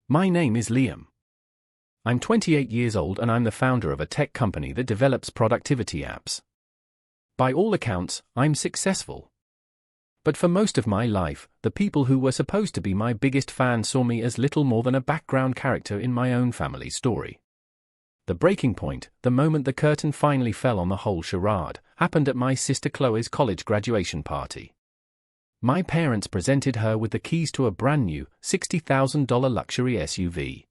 My name is Liam. I'm 28 years old and I'm the founder of a tech company that develops productivity apps. By all accounts, I'm successful. But for most of my life, the people who were supposed to be my biggest fans saw me as little more than a background character in my own family story. The breaking point, the moment the curtain finally fell on the whole charade, happened at my sister Chloe's college graduation party. My parents presented her with the keys to a brand new, $60,000 luxury SUV.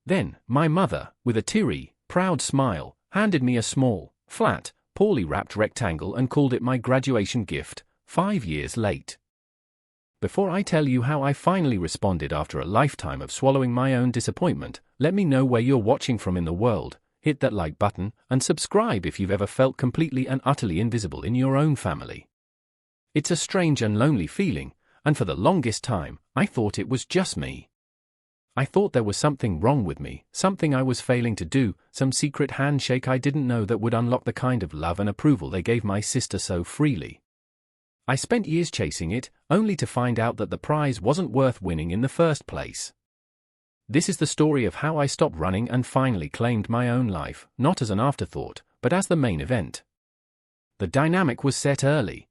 Then, my mother, with a teary, proud smile, handed me a small, flat, poorly wrapped rectangle and called it my graduation gift, 5 years late. Before I tell you how I finally responded after a lifetime of swallowing my own disappointment, let me know where you're watching from in the world, hit that like button, and subscribe if you've ever felt completely and utterly invisible in your own family. It's a strange and lonely feeling, and for the longest time, I thought it was just me. I thought there was something wrong with me, something I was failing to do, some secret handshake I didn't know that would unlock the kind of love and approval they gave my sister so freely. I spent years chasing it, only to find out that the prize wasn't worth winning in the first place. This is the story of how I stopped running and finally claimed my own life, not as an afterthought, but as the main event. The dynamic was set early.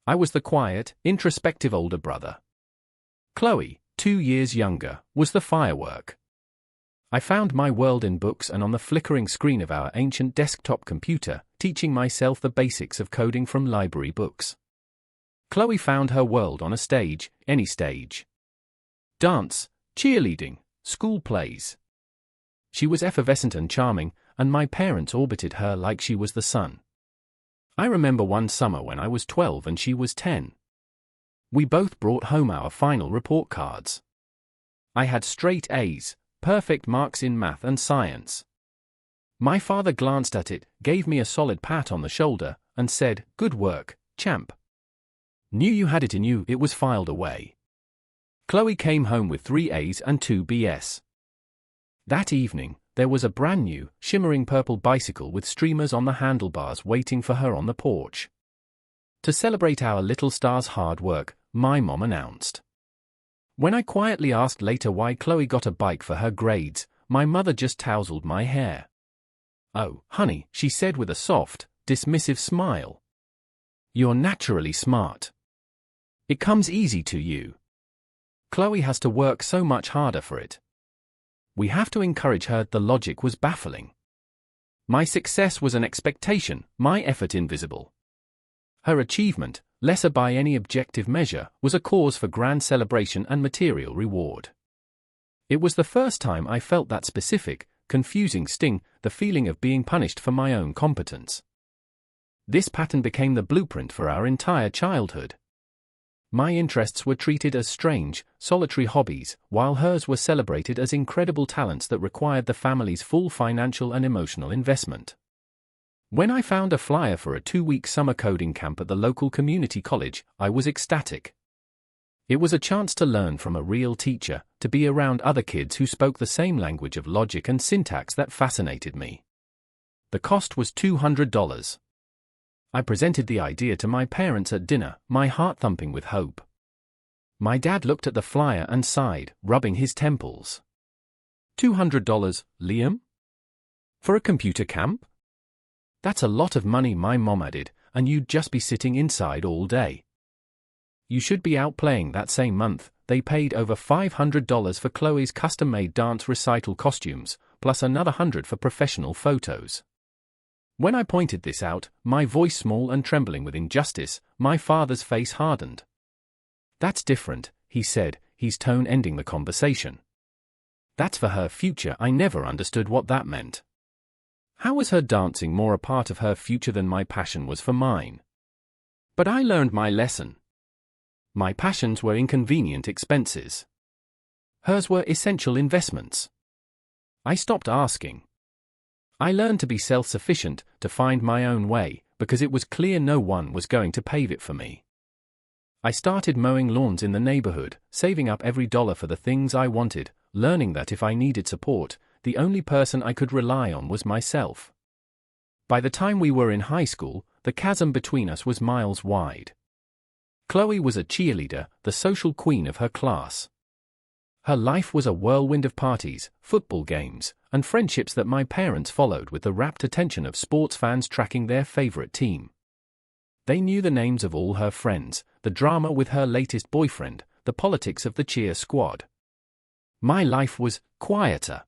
I was the quiet, introspective older brother. Chloe, 2 years younger, was the firework. I found my world in books and on the flickering screen of our ancient desktop computer, teaching myself the basics of coding from library books. Chloe found her world on a stage, any stage. Dance, cheerleading, school plays. She was effervescent and charming, and my parents orbited her like she was the sun. I remember one summer when I was 12 and she was 10. We both brought home our final report cards. I had straight A's, perfect marks in math and science. My father glanced at it, gave me a solid pat on the shoulder, and said, "Good work, champ. Knew you had it in you." It was filed away. Chloe came home with 3 A's and 2 B's. That evening, there was a brand new, shimmering purple bicycle with streamers on the handlebars waiting for her on the porch. To celebrate our little star's hard work, my mom announced. When I quietly asked later why Chloe got a bike for her grades, my mother just tousled my hair. "Oh, honey," she said with a soft, dismissive smile. "You're naturally smart. It comes easy to you. Chloe has to work so much harder for it. We have to encourage her." The logic was baffling. My success was an expectation, my effort invisible. Her achievement, lesser by any objective measure, was a cause for grand celebration and material reward. It was the first time I felt that specific, confusing sting, the feeling of being punished for my own competence. This pattern became the blueprint for our entire childhood. My interests were treated as strange, solitary hobbies, while hers were celebrated as incredible talents that required the family's full financial and emotional investment. When I found a flyer for a 2-week summer coding camp at the local community college, I was ecstatic. It was a chance to learn from a real teacher, to be around other kids who spoke the same language of logic and syntax that fascinated me. The cost was $200. I presented the idea to my parents at dinner, my heart thumping with hope. My dad looked at the flyer and sighed, rubbing his temples. $200, Liam? For a computer camp? That's a lot of money, my mom added, and you'd just be sitting inside all day. You should be out playing. That same month, they paid over $500 for Chloe's custom-made dance recital costumes, plus another $100 for professional photos. When I pointed this out, my voice small and trembling with injustice, my father's face hardened. "That's different," he said, his tone ending the conversation. "That's for her future." I never understood what that meant. How was her dancing more a part of her future than my passion was for mine? But I learned my lesson. My passions were inconvenient expenses. Hers were essential investments. I stopped asking. I learned to be self-sufficient, to find my own way, because it was clear no one was going to pave it for me. I started mowing lawns in the neighborhood, saving up every dollar for the things I wanted, learning that if I needed support, the only person I could rely on was myself. By the time we were in high school, the chasm between us was miles wide. Chloe was a cheerleader, the social queen of her class. Her life was a whirlwind of parties, football games, and friendships that my parents followed with the rapt attention of sports fans tracking their favorite team. They knew the names of all her friends, the drama with her latest boyfriend, the politics of the cheer squad. My life was quieter.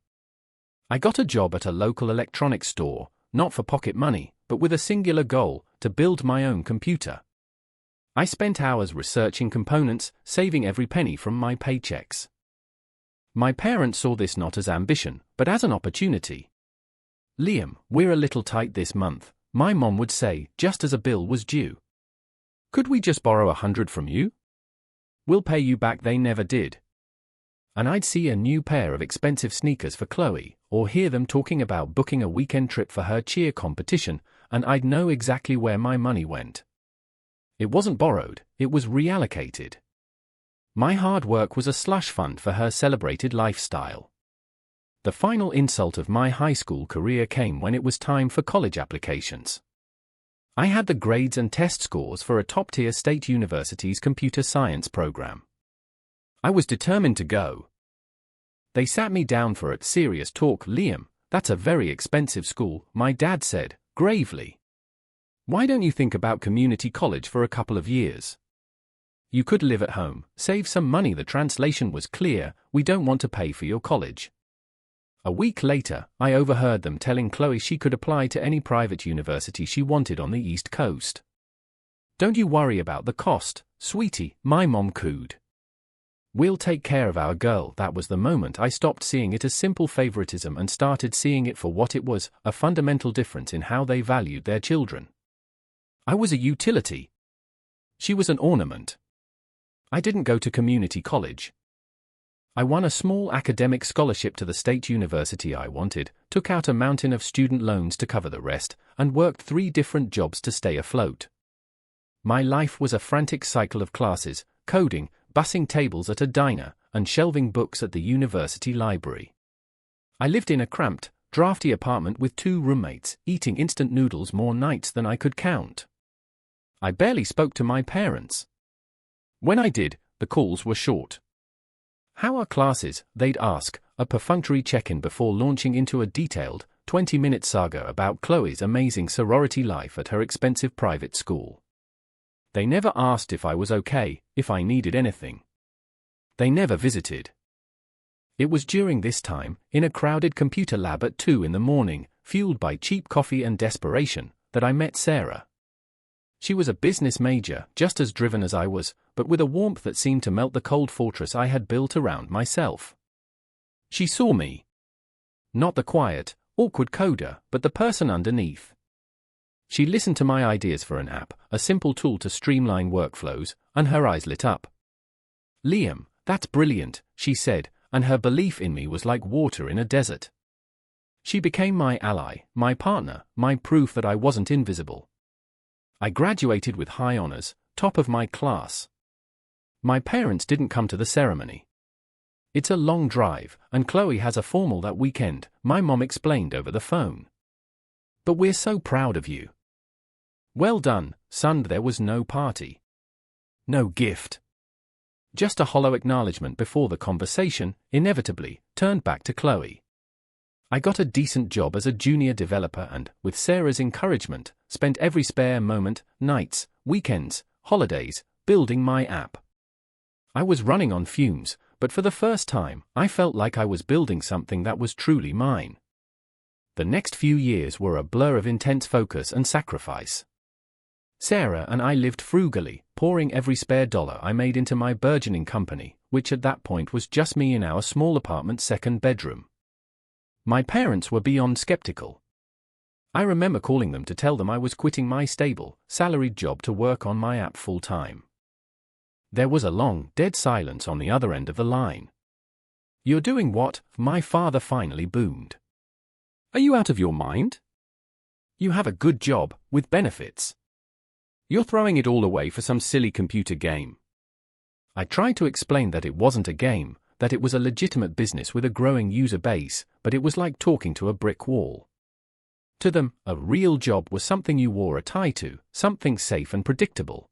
I got a job at a local electronics store, not for pocket money, but with a singular goal, to build my own computer. I spent hours researching components, saving every penny from my paychecks. My parents saw this not as ambition, but as an opportunity. "Liam, we're a little tight this month," my mom would say, just as a bill was due. "Could we just borrow $100 from you? We'll pay you back." They never did. And I'd see a new pair of expensive sneakers for Chloe, or hear them talking about booking a weekend trip for her cheer competition, and I'd know exactly where my money went. It wasn't borrowed, it was reallocated. My hard work was a slush fund for her celebrated lifestyle. The final insult of my high school career came when it was time for college applications. I had the grades and test scores for a top-tier state university's computer science program. I was determined to go. They sat me down for a serious talk. "Liam, that's a very expensive school," my dad said, gravely. "Why don't you think about community college for a couple of years? You could live at home, save some money." The translation was clear: "We don't want to pay for your college." A week later, I overheard them telling Chloe she could apply to any private university she wanted on the East Coast. "Don't you worry about the cost, sweetie," my mom cooed. "We'll take care of our girl." That was the moment I stopped seeing it as simple favoritism and started seeing it for what it was, a fundamental difference in how they valued their children. I was a utility. She was an ornament. I didn't go to community college. I won a small academic scholarship to the state university I wanted, took out a mountain of student loans to cover the rest, and worked 3 different jobs to stay afloat. My life was a frantic cycle of classes, coding, bussing tables at a diner, and shelving books at the university library. I lived in a cramped, drafty apartment with 2 roommates, eating instant noodles more nights than I could count. I barely spoke to my parents. When I did, the calls were short. "How are classes?" they'd ask, a perfunctory check-in before launching into a detailed, 20-minute saga about Chloe's amazing sorority life at her expensive private school. They never asked if I was okay, if I needed anything. They never visited. It was during this time, in a crowded computer lab at 2 in the morning, fueled by cheap coffee and desperation, that I met Sarah. She was a business major, just as driven as I was, but with a warmth that seemed to melt the cold fortress I had built around myself. She saw me. Not the quiet, awkward coder, but the person underneath. She listened to my ideas for an app, a simple tool to streamline workflows, and her eyes lit up. "Liam, that's brilliant," she said, and her belief in me was like water in a desert. She became my ally, my partner, my proof that I wasn't invisible. I graduated with high honors, top of my class. My parents didn't come to the ceremony. "It's a long drive, and Chloe has a formal that weekend," my mom explained over the phone. "But we're so proud of you." "Well done, son." There was no party. No gift. Just a hollow acknowledgement before the conversation, inevitably, turned back to Chloe. I got a decent job as a junior developer and, with Sarah's encouragement, spent every spare moment, nights, weekends, holidays, building my app. I was running on fumes, but for the first time, I felt like I was building something that was truly mine. The next few years were a blur of intense focus and sacrifice. Sarah and I lived frugally, pouring every spare dollar I made into my burgeoning company, which at that point was just me in our small apartment's 2nd bedroom. My parents were beyond skeptical. I remember calling them to tell them I was quitting my stable, salaried job to work on my app full-time. There was a long, dead silence on the other end of the line. "You're doing what?" my father finally boomed. "Are you out of your mind? You have a good job, with benefits. You're throwing it all away for some silly computer game." I tried to explain that it wasn't a game, that it was a legitimate business with a growing user base, but it was like talking to a brick wall. To them, a real job was something you wore a tie to, something safe and predictable.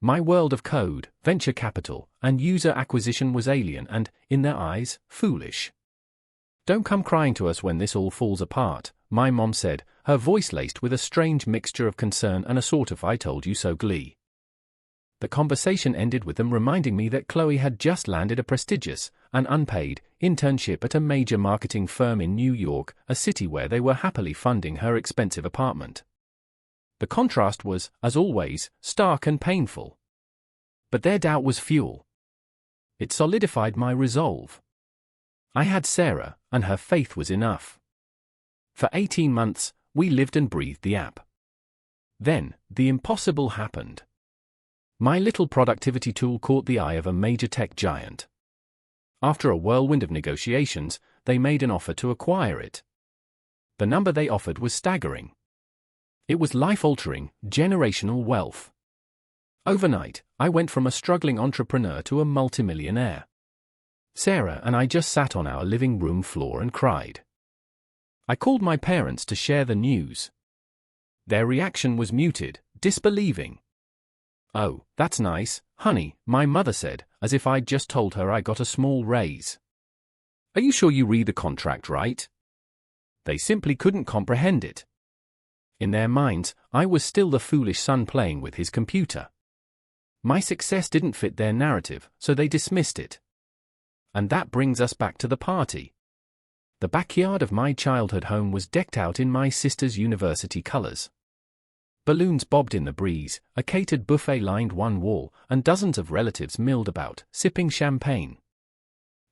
My world of code, venture capital, and user acquisition was alien and, in their eyes, foolish. "Don't come crying to us when this all falls apart," my mom said, her voice laced with a strange mixture of concern and a sort of "I told you so" glee. The conversation ended with them reminding me that Chloe had just landed a prestigious, and unpaid, internship at a major marketing firm in New York, a city where they were happily funding her expensive apartment. The contrast was, as always, stark and painful. But their doubt was fuel. It solidified my resolve. I had Sarah, and her faith was enough. For 18 months, we lived and breathed the app. Then, the impossible happened. My little productivity tool caught the eye of a major tech giant. After a whirlwind of negotiations, they made an offer to acquire it. The number they offered was staggering. It was life-altering, generational wealth. Overnight, I went from a struggling entrepreneur to a multimillionaire. Sarah and I just sat on our living room floor and cried. I called my parents to share the news. Their reaction was muted, disbelieving. "Oh, that's nice, honey," my mother said, as if I'd just told her I got a small raise. "Are you sure you read the contract right?" They simply couldn't comprehend it. In their minds, I was still the foolish son playing with his computer. My success didn't fit their narrative, so they dismissed it. And that brings us back to the party. The backyard of my childhood home was decked out in my sister's university colors. Balloons bobbed in the breeze, a catered buffet lined one wall, and dozens of relatives milled about, sipping champagne.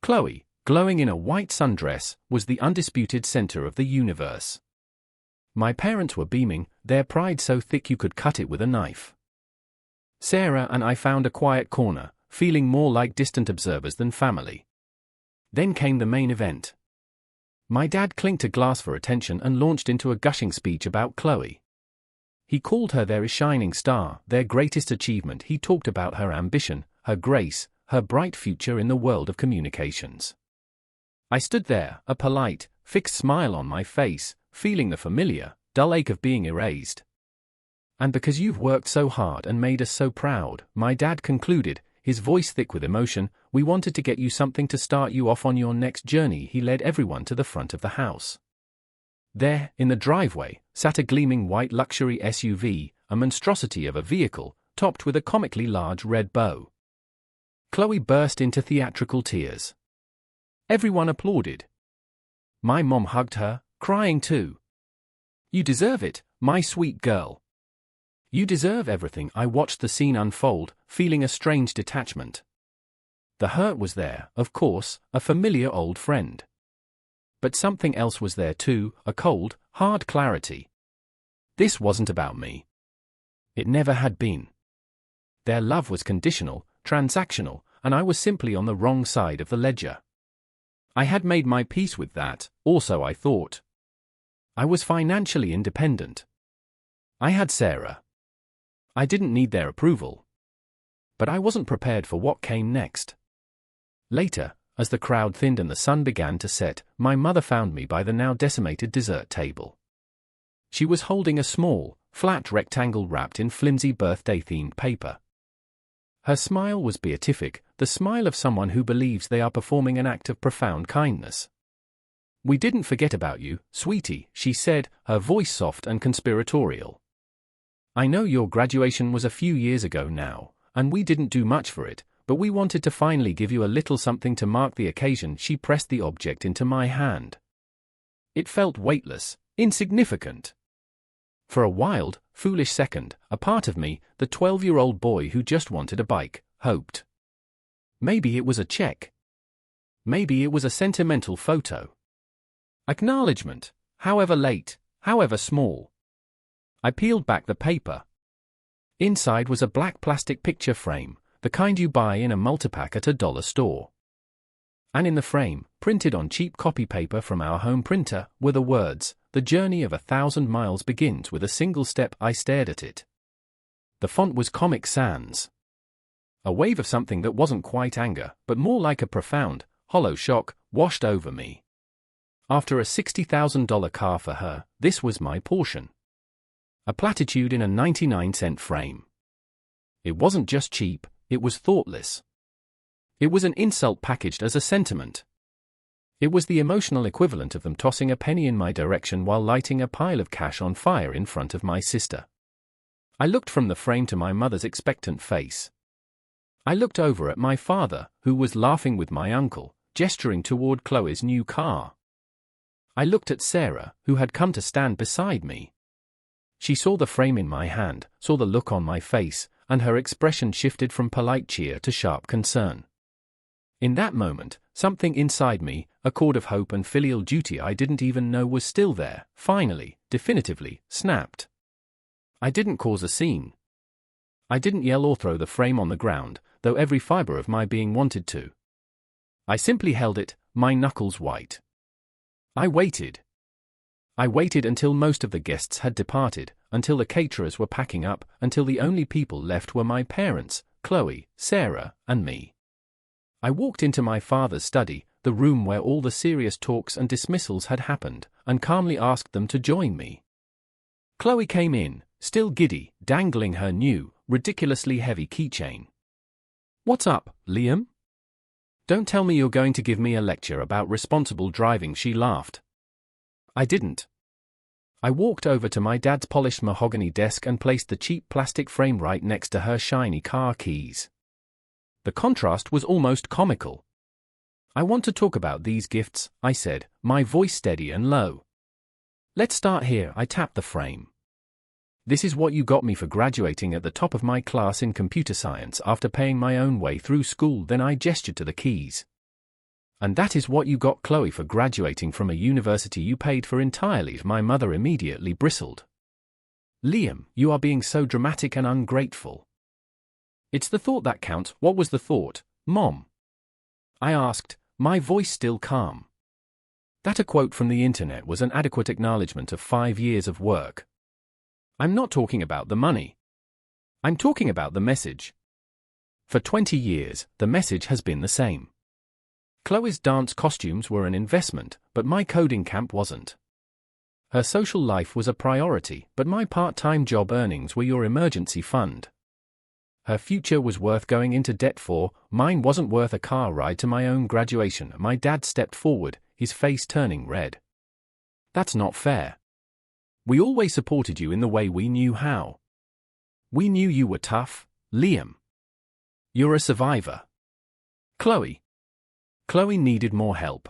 Chloe, glowing in a white sundress, was the undisputed center of the universe. My parents were beaming, their pride so thick you could cut it with a knife. Sarah and I found a quiet corner, feeling more like distant observers than family. Then came the main event. My dad clinked a glass for attention and launched into a gushing speech about Chloe. He called her their shining star, their greatest achievement. He talked about her ambition, her grace, her bright future in the world of communications. I stood there, a polite, fixed smile on my face, feeling the familiar, dull ache of being erased. "And because you've worked so hard and made us so proud," my dad concluded, his voice thick with emotion, "we wanted to get you something to start you off on your next journey." He led everyone to the front of the house. There, in the driveway, sat a gleaming white luxury SUV, a monstrosity of a vehicle, topped with a comically large red bow. Chloe burst into theatrical tears. Everyone applauded. My mom hugged her, crying too. "You deserve it, my sweet girl. You deserve everything." I watched the scene unfold, feeling a strange detachment. The hurt was there, of course, a familiar old friend. But something else was there too, a cold, hard clarity. This wasn't about me. It never had been. Their love was conditional, transactional, and I was simply on the wrong side of the ledger. I had made my peace with that, also I thought. I was financially independent. I had Sarah. I didn't need their approval. But I wasn't prepared for what came next. Later, as the crowd thinned and the sun began to set, my mother found me by the now decimated dessert table. She was holding a small, flat rectangle wrapped in flimsy birthday-themed paper. Her smile was beatific, the smile of someone who believes they are performing an act of profound kindness. "We didn't forget about you, sweetie," she said, her voice soft and conspiratorial. "I know your graduation was a few years ago now, and we didn't do much for it, but we wanted to finally give you a little something to mark the occasion." She pressed the object into my hand. It felt weightless, insignificant. For a wild, foolish second, a part of me, the 12-year-old boy who just wanted a bike, hoped. Maybe it was a check. Maybe it was a sentimental photo. Acknowledgement, however late, however small. I peeled back the paper. Inside was a black plastic picture frame, the kind you buy in a multipack at a dollar store. And in the frame, printed on cheap copy paper from our home printer, were the words, "The journey of 1,000 miles begins with a single step." I stared at it. The font was Comic Sans. A wave of something that wasn't quite anger, but more like a profound, hollow shock, washed over me. After a $60,000 car for her, this was my portion. A platitude in a 99-cent frame. It wasn't just cheap, it was thoughtless. It was an insult packaged as a sentiment. It was the emotional equivalent of them tossing a penny in my direction while lighting a pile of cash on fire in front of my sister. I looked from the frame to my mother's expectant face. I looked over at my father, who was laughing with my uncle, gesturing toward Chloe's new car. I looked at Sarah, who had come to stand beside me. She saw the frame in my hand, saw the look on my face, and her expression shifted from polite cheer to sharp concern. In that moment, something inside me, a cord of hope and filial duty I didn't even know was still there, finally, definitively, snapped. I didn't cause a scene. I didn't yell or throw the frame on the ground, though every fiber of my being wanted to. I simply held it, my knuckles white. I waited. I waited until most of the guests had departed, until the caterers were packing up, until the only people left were my parents, Chloe, Sarah, and me. I walked into my father's study, the room where all the serious talks and dismissals had happened, and calmly asked them to join me. Chloe came in, still giddy, dangling her new, ridiculously heavy keychain. "What's up, Liam? Don't tell me you're going to give me a lecture about responsible driving," she laughed. I didn't. I walked over to my dad's polished mahogany desk and placed the cheap plastic frame right next to her shiny car keys. The contrast was almost comical. "I want to talk about these gifts," I said, my voice steady and low. "Let's start here." I tapped the frame. "This is what you got me for graduating at the top of my class in computer science after paying my own way through school." Then I gestured to the keys. "And that is what you got Chloe for graduating from a university you paid for entirely." My mother immediately bristled. "Liam, you are being so dramatic and ungrateful." "It's the thought that counts." "What was the thought, Mom?" I asked, my voice still calm. That a quote from the internet was an adequate acknowledgement of 5 years of work. I'm not talking about the money. I'm talking about the message. For 20 years, the message has been the same. Chloe's dance costumes were an investment, but my coding camp wasn't. Her social life was a priority, but my part-time job earnings were your emergency fund. Her future was worth going into debt for, mine wasn't worth a car ride to my own graduation. My dad stepped forward, his face turning red. "That's not fair. We always supported you in the way we knew how. We knew you were tough, Liam. You're a survivor." Chloe needed more help.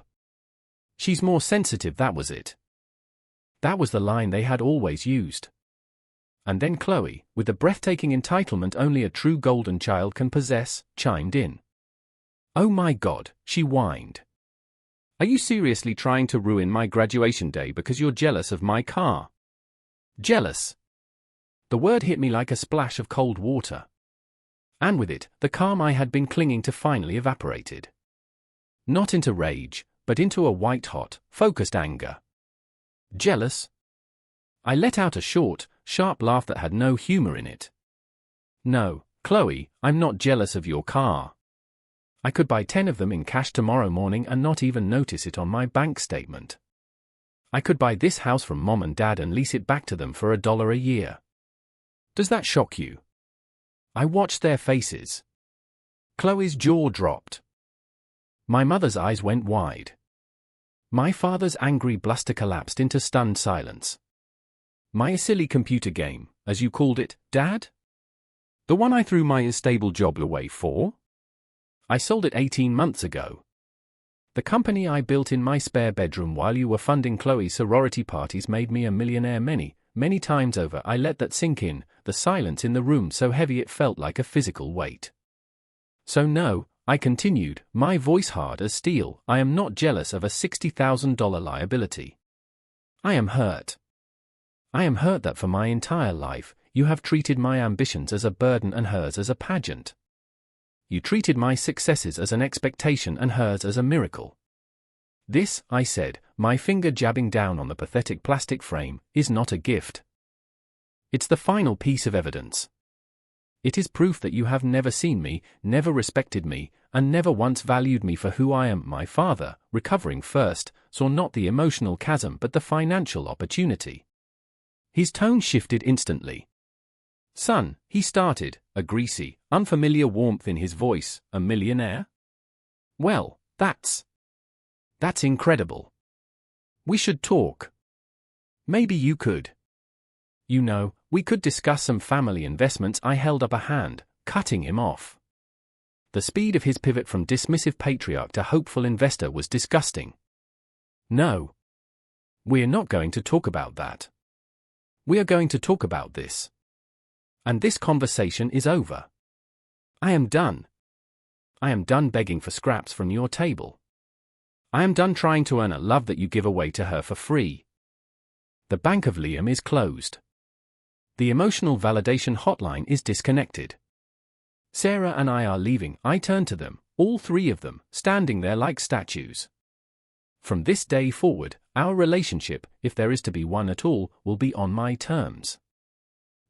"She's more sensitive," that was it. That was the line they had always used. And then Chloe, with the breathtaking entitlement only a true golden child can possess, chimed in. "Oh my God," she whined. "Are you seriously trying to ruin my graduation day because you're jealous of my car?" Jealous. The word hit me like a splash of cold water. And with it, the calm I had been clinging to finally evaporated. Not into rage, but into a white-hot, focused anger. Jealous? I let out a short, sharp laugh that had no humor in it. "No, Chloe, I'm not jealous of your car. I could buy 10 of them in cash tomorrow morning and not even notice it on my bank statement. I could buy this house from Mom and Dad and lease it back to them for $1 a year. Does that shock you?" I watched their faces. Chloe's jaw dropped. My mother's eyes went wide. My father's angry bluster collapsed into stunned silence. "My silly computer game, as you called it, Dad? The one I threw my stable job away for? I sold it 18 months ago. The company I built in my spare bedroom while you were funding Chloe's sorority parties made me a millionaire many times over." I let that sink in, the silence in the room so heavy it felt like a physical weight. "So no," I continued, my voice hard as steel, "I am not jealous of a $60,000 liability. I am hurt. I am hurt that for my entire life, you have treated my ambitions as a burden and hers as a pageant. You treated my successes as an expectation and hers as a miracle. This," I said, my finger jabbing down on the pathetic plastic frame, "is not a gift. It's the final piece of evidence. It is proof that you have never seen me, never respected me, and never once valued me for who I am." My father, recovering first, saw not the emotional chasm but the financial opportunity. His tone shifted instantly. Son, he started, a greasy, unfamiliar warmth in his voice. A millionaire? Well, that's incredible. We should talk. Maybe you could. You know, we could discuss some family investments. I held up a hand, cutting him off. The speed of his pivot from dismissive patriarch to hopeful investor was disgusting. No. We're not going to talk about that. We are going to talk about this. And this conversation is over. I am done. I am done begging for scraps from your table. I am done trying to earn a love that you give away to her for free. The Bank of Liam is closed. The emotional validation hotline is disconnected. Sarah and I are leaving. I turn to them, all three of them, standing there like statues. From this day forward, our relationship, if there is to be one at all, will be on my terms.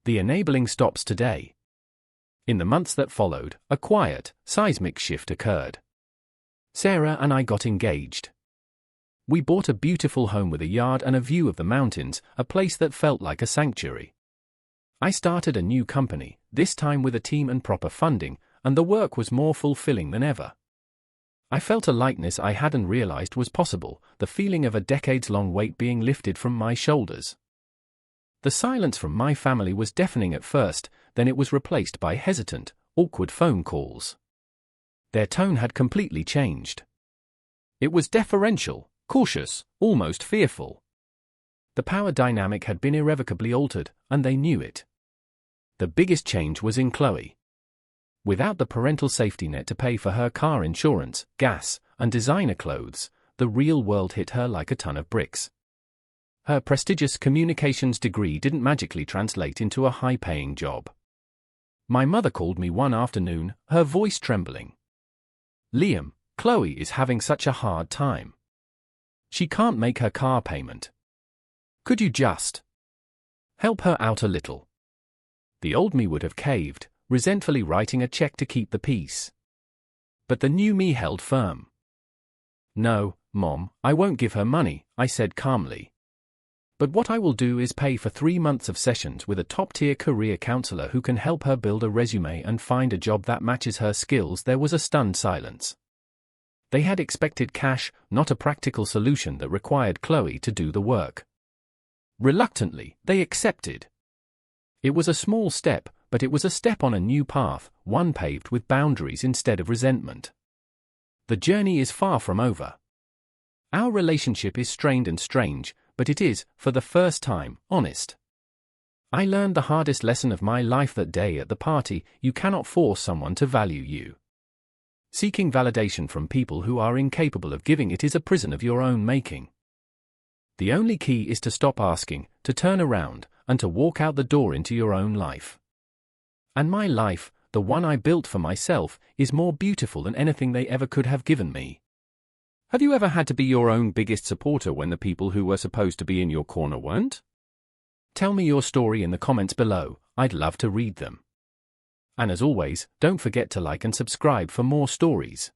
The enabling stops today. In the months that followed, a quiet, seismic shift occurred. Sarah and I got engaged. We bought a beautiful home with a yard and a view of the mountains, a place that felt like a sanctuary. I started a new company, this time with a team and proper funding, and the work was more fulfilling than ever. I felt a lightness I hadn't realized was possible, the feeling of a decades-long weight being lifted from my shoulders. The silence from my family was deafening at first, then it was replaced by hesitant, awkward phone calls. Their tone had completely changed. It was deferential, cautious, almost fearful. The power dynamic had been irrevocably altered, and they knew it. The biggest change was in Chloe. Without the parental safety net to pay for her car insurance, gas, and designer clothes, the real world hit her like a ton of bricks. Her prestigious communications degree didn't magically translate into a high-paying job. My mother called me one afternoon, her voice trembling. Liam, Chloe is having such a hard time. She can't make her car payment. Could you just help her out a little? The old me would have caved, resentfully writing a check to keep the peace. But the new me held firm. No, Mom, I won't give her money, I said calmly. But what I will do is pay for 3 months of sessions with a top-tier career counselor who can help her build a resume and find a job that matches her skills. There was a stunned silence. They had expected cash, not a practical solution that required Chloe to do the work. Reluctantly, they accepted. It was a small step, but it was a step on a new path, one paved with boundaries instead of resentment. The journey is far from over. Our relationship is strained and strange, but it is, for the first time, honest. I learned the hardest lesson of my life that day at the party: you cannot force someone to value you. Seeking validation from people who are incapable of giving it is a prison of your own making. The only key is to stop asking, to turn around, and to walk out the door into your own life. And my life, the one I built for myself, is more beautiful than anything they ever could have given me. Have you ever had to be your own biggest supporter when the people who were supposed to be in your corner weren't? Tell me your story in the comments below, I'd love to read them. And as always, don't forget to like and subscribe for more stories.